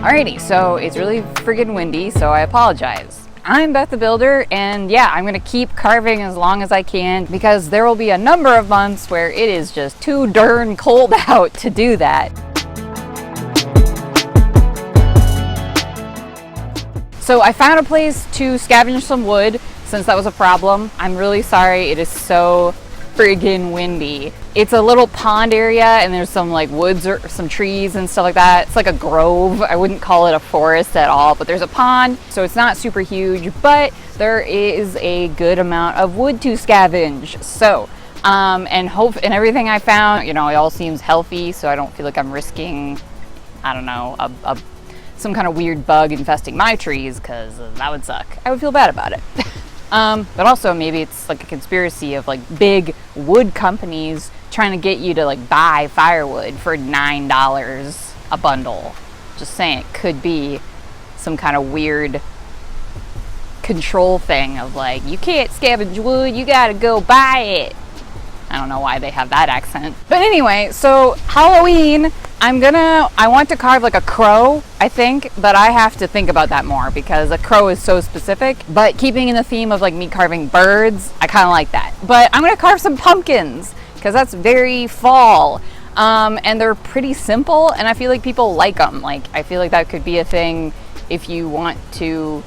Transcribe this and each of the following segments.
Alrighty, so it's really friggin' windy, so I apologize. I'm Beth the Builder, and yeah, I'm gonna keep carving as long as I can because there will be a number of months where it is just too darn cold out to do that. So I found a place to scavenge some wood since that was a problem. I'm really sorry, it is so friggin' windy. It's a little pond area and there's some like woods or some trees and stuff like that. It's like a grove. I wouldn't call it a forest at all, but there's a pond, so it's not super huge, but there is a good amount of wood to scavenge. So, and everything I found, you know, it all seems healthy, so I don't feel like I'm risking, I don't know, some kind of weird bug infesting my trees, because that would suck. I would feel bad about it. But also maybe it's like a conspiracy of like big wood companies trying to get you to like buy firewood for $9 a bundle. Just saying, it could be some kind of weird control thing of like, you can't scavenge wood, you gotta go buy it. I don't know why they have that accent. But anyway, so Halloween, I want to carve like a crow, I think, but I have to think about that more because a crow is so specific. But keeping in the theme of like me carving birds, I kind of like that. But I'm gonna carve some pumpkins because that's very fall. And they're pretty simple and I feel like people like them. Like, I feel like that could be a thing if you want to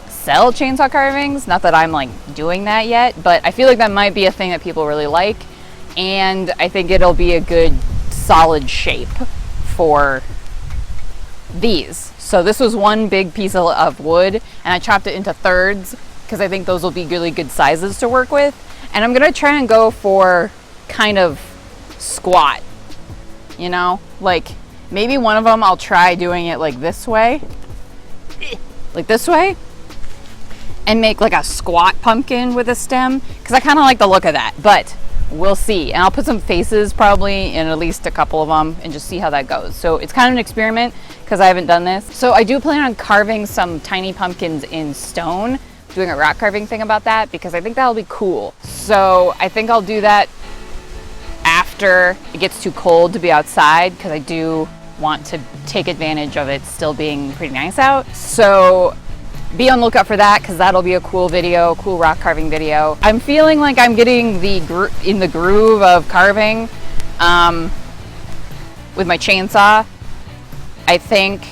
sell chainsaw carvings. Not that I'm like doing that yet, but I feel like that might be a thing that people really like. And I think it'll be a good solid shape for these. So this was one big piece of wood and I chopped it into thirds because I think those will be really good sizes to work with. And I'm gonna try and go for kind of squat, you know, like maybe one of them I'll try doing it like this way, and make like a squat pumpkin with a stem because I kind of like the look of that, but we'll see. And I'll put some faces probably in at least a couple of them and just see how that goes. So it's kind of an experiment because I haven't done this. So I do plan on carving some tiny pumpkins in stone, doing a rock carving thing about that because I think that'll be cool. So I think I'll do that after it gets too cold to be outside because I do want to take advantage of it still being pretty nice out. So be on the lookout for that because that'll be a cool video, cool rock carving video. I'm feeling like I'm getting in the groove of carving with my chainsaw. I think,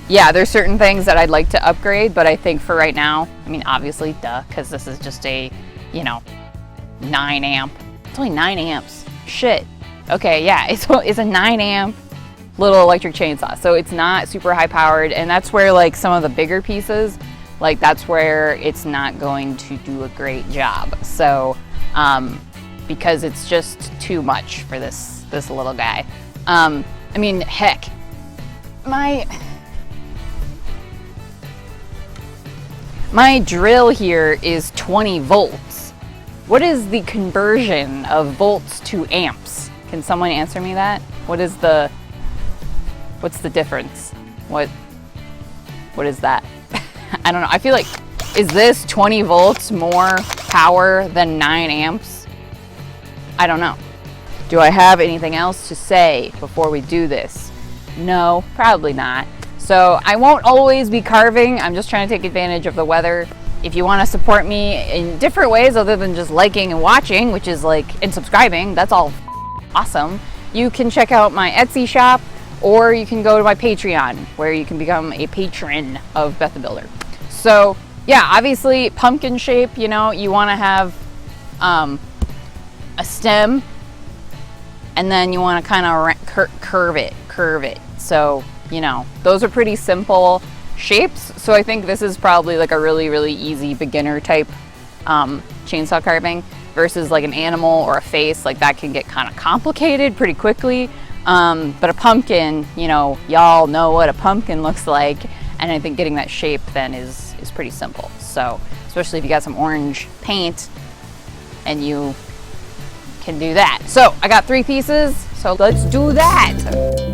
yeah, there's certain things that I'd like to upgrade, but I think for right now, I mean, obviously, duh, because this is just a, you know, 9 amp. It's only 9 amps. Shit. Okay, yeah, it's a 9 amp little electric chainsaw, so it's not super high powered, and that's where like some of the bigger pieces, like that's where it's not going to do a great job. So because it's just too much for this little guy. I mean, heck, my drill here is 20 volts. What is the conversion of volts to amps? Can someone answer me that? What's the difference? What is that? I don't know. I feel like, is this 20 volts more power than 9 amps? I don't know. Do I have anything else to say before we do this? No, probably not. So I won't always be carving. I'm just trying to take advantage of the weather. If you want to support me in different ways other than just liking and watching, which is like, and subscribing, that's all awesome. You can check out my Etsy shop, or you can go to my Patreon where you can become a patron of Beth the Builder. So yeah, obviously pumpkin shape, you know, you want to have a stem and then you want to kind of curve it. So, you know, those are pretty simple shapes. So I think this is probably like a really, really easy beginner type chainsaw carving versus like an animal or a face. Like that can get kind of complicated pretty quickly. But a pumpkin, you know, y'all know what a pumpkin looks like, and I think getting that shape then is pretty simple. So, especially if you got some orange paint and you can do that. So, I got 3 pieces, so let's do that.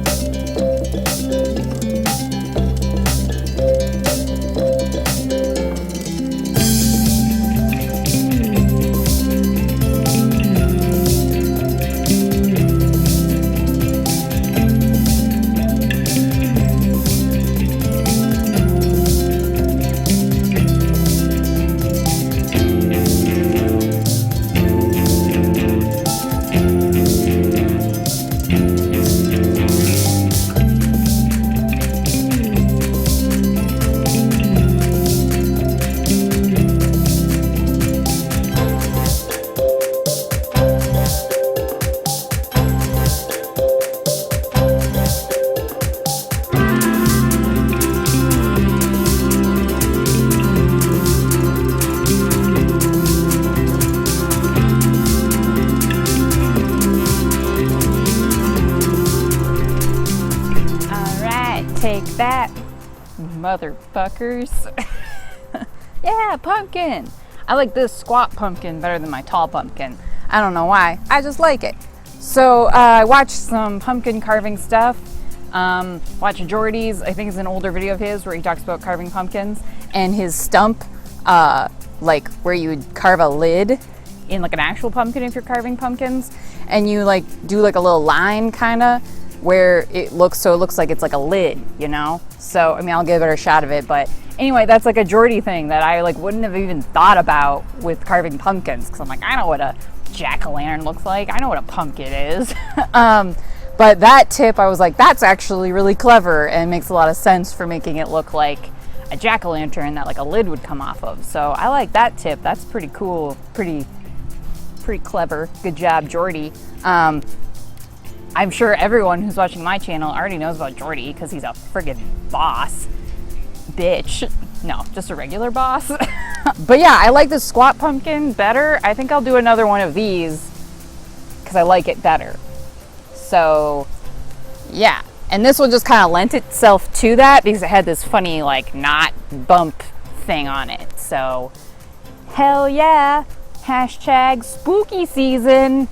motherfuckers. Yeah, pumpkin. I like this squat pumpkin better than my tall pumpkin. I don't know why. I just like it. So I watched some pumpkin carving stuff. Watch Jordy's, I think it's an older video of his where he talks about carving pumpkins, and his stump, like where you would carve a lid in like an actual pumpkin if you're carving pumpkins, and you like do like a little line kind of where it looks like it's like a lid, you know? So I mean, I'll give it a shot of it, but anyway, that's like a Jordy thing that I like wouldn't have even thought about with carving pumpkins, because I'm like, I know what a jack-o'-lantern looks like, I know what a pumpkin is. But that tip, I was like, that's actually really clever and makes a lot of sense for making it look like a jack-o'-lantern that like a lid would come off of. So I like that tip. That's pretty cool, pretty clever. Good job, Jordy. I'm sure everyone who's watching my channel already knows about Jordy because he's a friggin' boss. Bitch. No, just a regular boss. But yeah, I like the squat pumpkin better. I think I'll do another one of these because I like it better. So yeah, and this one just kind of lent itself to that because it had this funny like knot bump thing on it. So hell yeah, hashtag spooky season.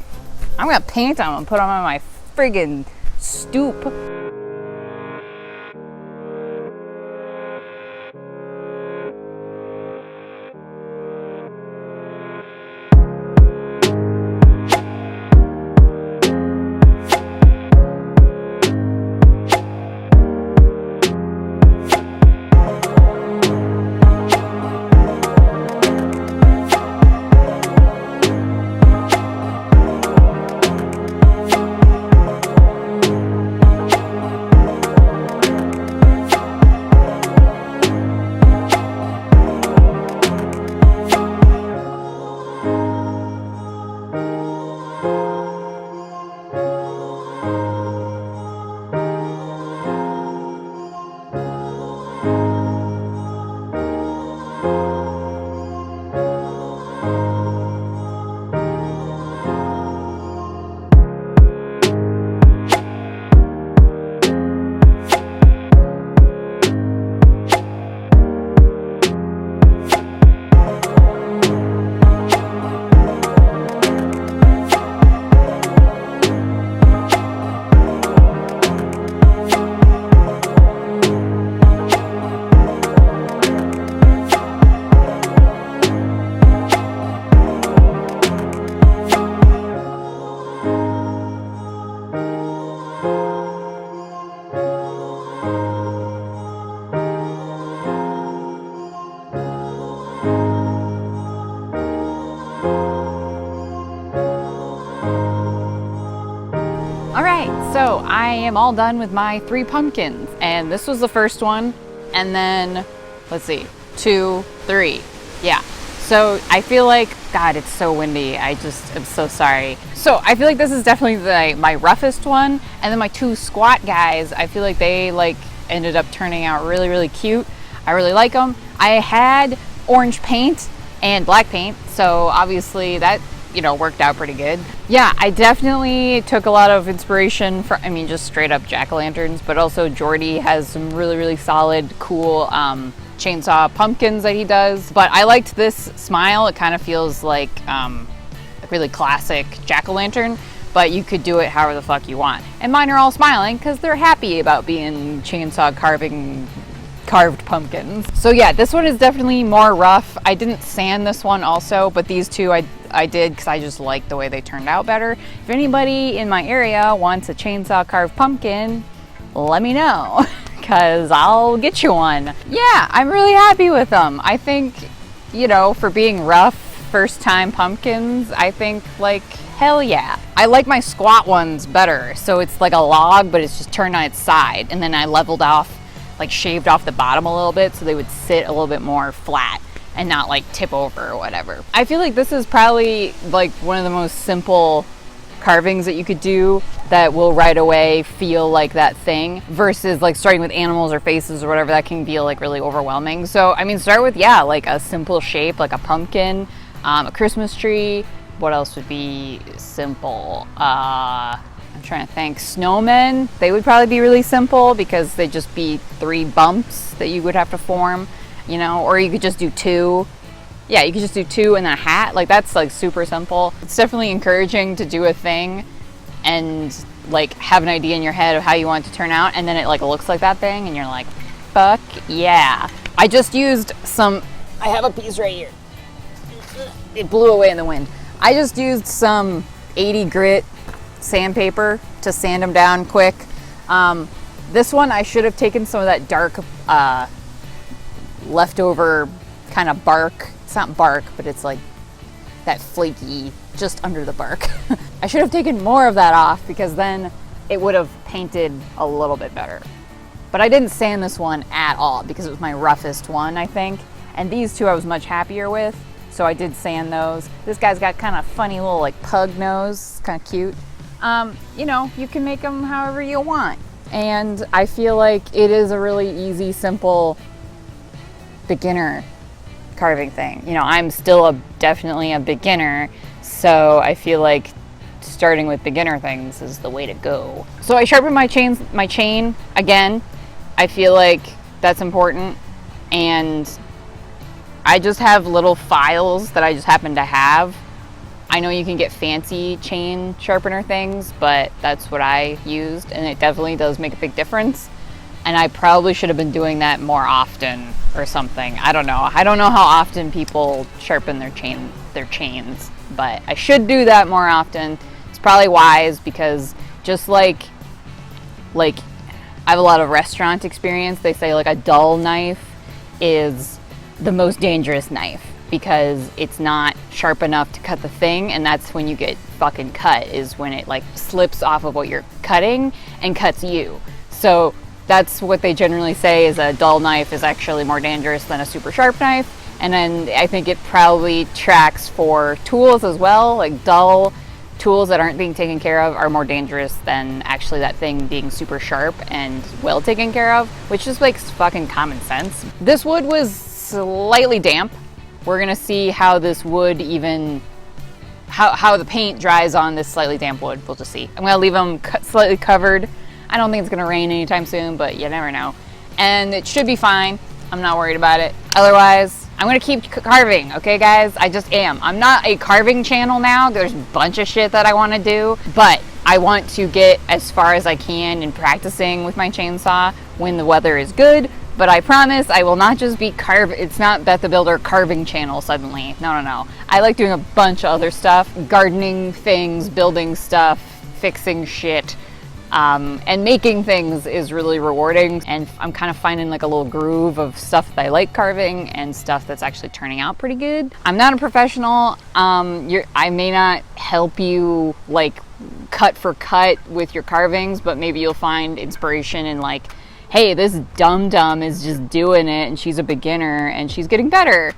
I'm gonna paint them and put them on my friggin' stoop. So I am all done with my 3 pumpkins, and this was the first one, and then let's see, 2, 3, yeah. So I feel like, God, it's so windy. I just am so sorry. So I feel like this is definitely my roughest one, and then my 2 squat guys, I feel like they like ended up turning out really, really cute. I really like them. I had orange paint and black paint, so obviously that, you know, worked out pretty good. Yeah, I definitely took a lot of inspiration from, I mean, just straight up jack-o'-lanterns, but also Jordy has some really, really solid, cool chainsaw pumpkins that he does. But I liked this smile. It kind of feels like a really classic jack-o'-lantern, but you could do it however the fuck you want. And mine are all smiling because they're happy about being chainsaw carved pumpkins. So yeah, this one is definitely more rough. I didn't sand this one also, but these 2 I did because I just like the way they turned out better. If anybody in my area wants a chainsaw carved pumpkin, let me know because I'll get you one. Yeah, I'm really happy with them. I think, you know, for being rough first time pumpkins, I think like hell yeah. I like my squat ones better. So it's like a log, but it's just turned on its side, and then I leveled off, like shaved off the bottom a little bit so they would sit a little bit more flat and not like tip over or whatever. I feel like this is probably like one of the most simple carvings that you could do that will right away feel like that thing, versus like starting with animals or faces or whatever that can feel like really overwhelming. So I mean, start with, yeah, like a simple shape like a pumpkin, a Christmas tree. What else would be simple? I I'm trying to think. Snowmen, they would probably be really simple because they'd just be 3 bumps that you would have to form, you know, or you could just do 2. Yeah, you could just do 2 and then a hat. Like, that's like super simple. It's definitely encouraging to do a thing and like have an idea in your head of how you want it to turn out, and then it like looks like that thing and you're like, fuck yeah. I just used some, I have a piece right here. It blew away in the wind. I just used some 80 grit sandpaper to sand them down quick. This one I should have taken some of that dark leftover kind of bark. It's not bark, but it's like that flaky just under the bark. I should have taken more of that off because then it would have painted a little bit better. But I didn't sand this one at all because it was my roughest one, I think. And these 2 I was much happier with, so I did sand those. This guy's got kind of funny little like pug nose, kind of cute. You know, you can make them however you want. And I feel like it is a really easy, simple beginner carving thing. You know, I'm still definitely a beginner, so I feel like starting with beginner things is the way to go. So I sharpened my chain again. I feel like that's important, and I just have little files that I just happen to have. I know you can get fancy chain sharpener things, but that's what I used, and it definitely does make a big difference. And I probably should have been doing that more often or something. I don't know. I don't know how often people sharpen their chains, but I should do that more often. It's probably wise because just like I have a lot of restaurant experience. They say like a dull knife is the most dangerous knife because it's not sharp enough to cut the thing, and that's when you get fucking cut, is when it like slips off of what you're cutting and cuts you. So that's what they generally say, is a dull knife is actually more dangerous than a super sharp knife. And then I think it probably tracks for tools as well. Like dull tools that aren't being taken care of are more dangerous than actually that thing being super sharp and well taken care of, which just makes fucking common sense. This wood was slightly damp. We're gonna see how this wood even, how the paint dries on this slightly damp wood. We'll just see. I'm gonna leave them slightly covered. I don't think it's gonna rain anytime soon, but you never know. And it should be fine. I'm not worried about it. Otherwise, I'm gonna keep carving, okay guys? I just am. I'm not a carving channel now. There's a bunch of shit that I wanna do, but I want to get as far as I can in practicing with my chainsaw when the weather is good. But I promise I will not just be it's not Beth the Builder carving channel suddenly. No. I like doing a bunch of other stuff. Gardening things, building stuff, fixing shit. And making things is really rewarding, and I'm kind of finding like a little groove of stuff that I like carving and stuff that's actually turning out pretty good. I'm not a professional. I may not help you like cut for cut with your carvings, but maybe you'll find inspiration in like, hey, this dum-dum is just doing it and she's a beginner and she's getting better.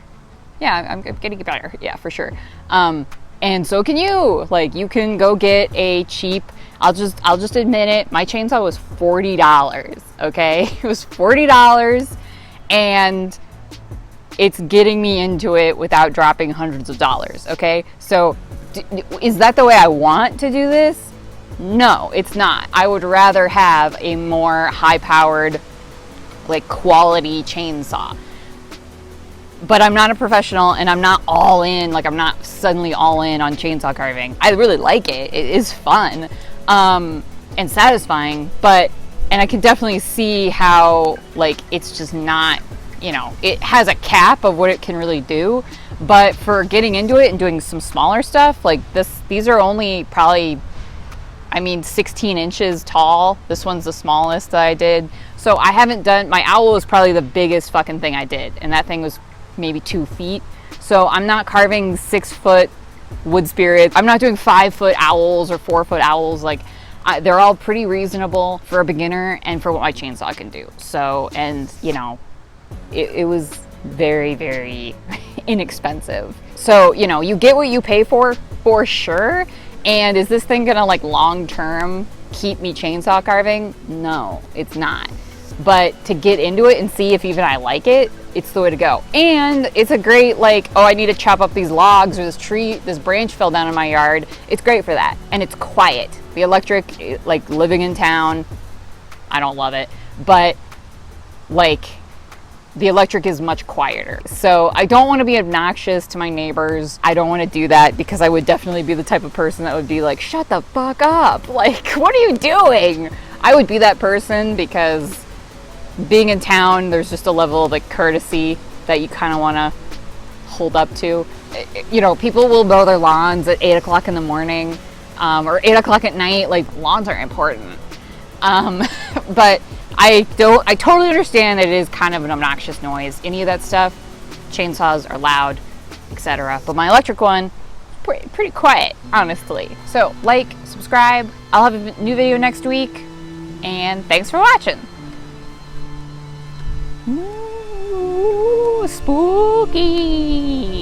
Yeah, I'm getting better. Yeah, for sure. And so can you. Like, you can go get a cheap, I'll just admit it, my chainsaw was $40, okay? It was $40, and it's getting me into it without dropping hundreds of dollars, okay? So is that the way I want to do this? No, it's not. I would rather have a more high-powered, like, quality chainsaw. But I'm not a professional, and I'm not all in, like, I'm not suddenly all in on chainsaw carving. I really like it. It is fun and satisfying, and I can definitely see how, like, it's just not, you know, it has a cap of what it can really do. But for getting into it and doing some smaller stuff, like these are only probably, 16 inches tall. This one's the smallest that I did. So I haven't done, my owl was probably the biggest fucking thing I did, and that thing was maybe 2 feet. So I'm not carving 6-foot wood spirits. I'm not doing 5-foot owls or 4-foot owls. Like, they're all pretty reasonable for a beginner and for what my chainsaw can do. So, and you know, it was very, very inexpensive. So, you know, you get what you pay for sure. And is this thing gonna, like, long-term keep me chainsaw carving? No, it's not. But to get into it and see if even I like it, it's the way to go. And it's a great, like, oh, I need to chop up these logs, or this branch fell down in my yard. It's great for that. And it's quiet. The electric, like living in town, I don't love it, but like the electric is much quieter. So I don't want to be obnoxious to my neighbors. I don't want to do that, because I would definitely be the type of person that would be like, shut the fuck up. Like, what are you doing? I would be that person, because being in town, there's just a level of like courtesy that you kind of want to hold up to. You know, people will mow their lawns at 8 o'clock in the morning, or 8 o'clock at night. Like, lawns are important. But I totally understand that it is kind of an obnoxious noise. Any of that stuff, chainsaws are loud, etc. But my electric one, pretty quiet, honestly. So, like, subscribe. I'll have a new video next week, and thanks for watching. Ooh, spooky.